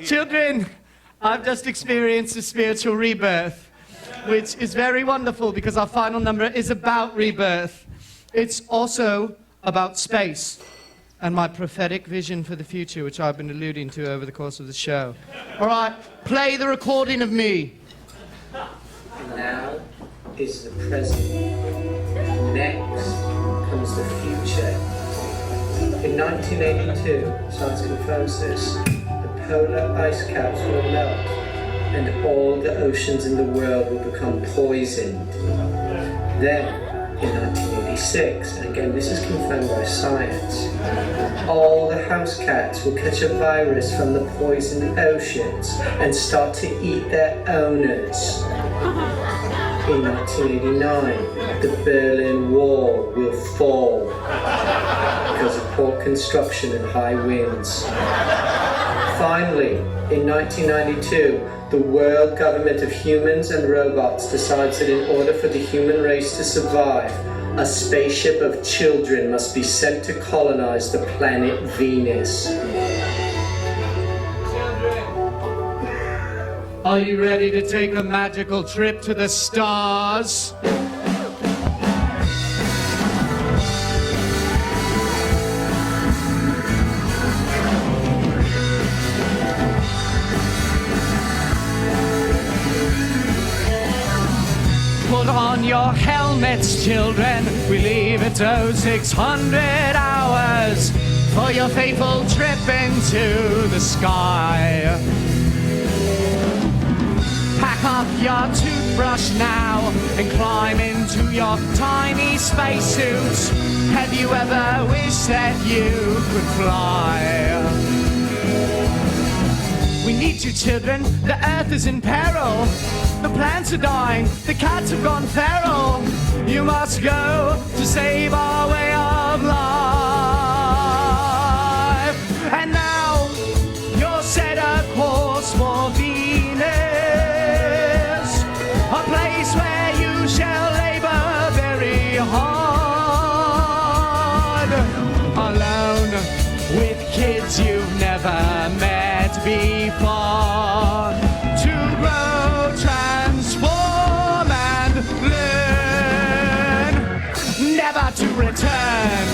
Children, I've just experienced a spiritual rebirth, which is very wonderful because our final number is about rebirth. It's also about space and my prophetic vision for the future, which I've been alluding to over the course of the show. All right, play the recording of me. And now is the present. Next comes the future. In 1982, science confirms this, the polar ice caps will melt and all the oceans in the world will become poisoned. Then, in 1986, and again this is confirmed by science, all the house cats will catch a virus from the poisoned oceans and start to eat their owners. In 1989, the Berlin Wall will fall because of poor construction and high winds. Finally, in 1992, the world government of humans and robots decides that in order for the human race to survive, a spaceship of children must be sent to colonize the planet Venus. Are you ready to take a magical trip to the stars? Put on your helmets, children. We leave at 0600 hours for your fateful trip into the sky. Pack up your toothbrush now and climb into your tiny spacesuit. Have you ever wished that you could fly? We need you, children. The Earth is in peril. The plants are dying. The cats have gone feral. You must go to save our way of life. And now you're set a course for Venus, a place where you shall labor very hard, alone with kids you've never met before, to grow, transform and learn, never to return.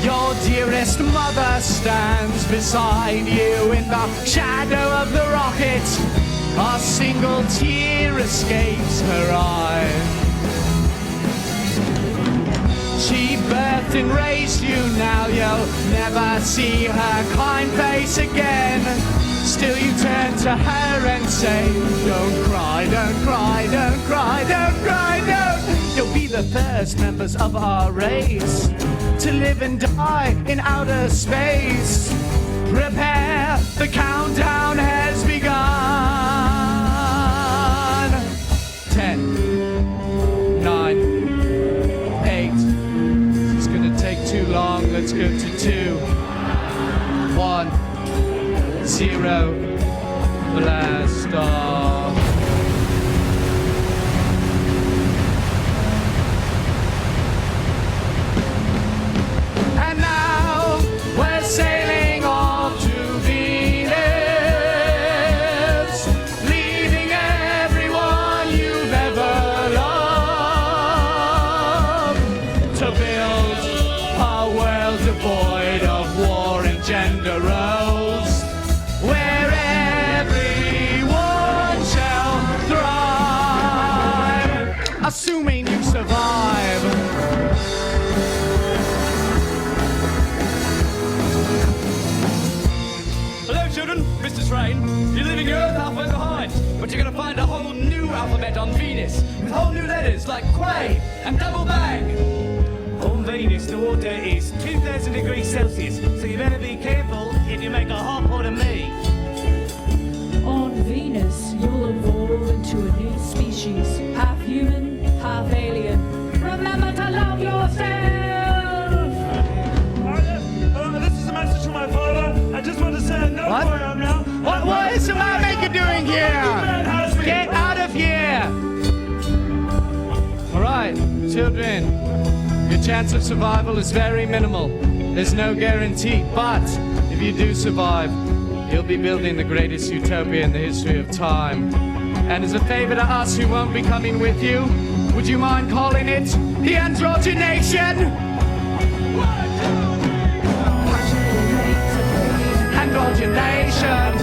Your dearest mother stands beside you in the shadow of the rocket. A single tear escapes her eye. She birthed and raised you, now you'll never see her kind face again. Still you turn to her and say, don't cry, don't cry, don't cry, don't cry, don't. You'll be the first members of our race to live and die in outer space. Prepare, the countdown has begun. 10, 9, 8. It's gonna take too long. Let's go to 2, 1, 0. Blast off. And now we're sailing off to Venus, leaving everyone you've ever loved, to build a world devoid of war and gender roles, where everyone shall thrive, assuming you survive. Hello, children. Mr. Train. You're leaving your Earth halfway behind, but you're going to find a whole new alphabet on Venus, with whole new letters like Quay and Double Bang. On Venus, the water is 2,000 degrees Celsius, so you better be careful if you make a hot pot of me. On Venus, you'll evolve into a new species, half human, half alien. Remember to love yourself! This is a message from my father. I just want to say I know What? who I am now. What is the man doing here? Get out of here! All right, children, your chance of survival is very minimal. There's no guarantee, but if you do survive, you'll be building the greatest utopia in the history of time. And as a favor to us who won't be coming with you, would you mind calling it the Androgymnasium? Androgymnasium.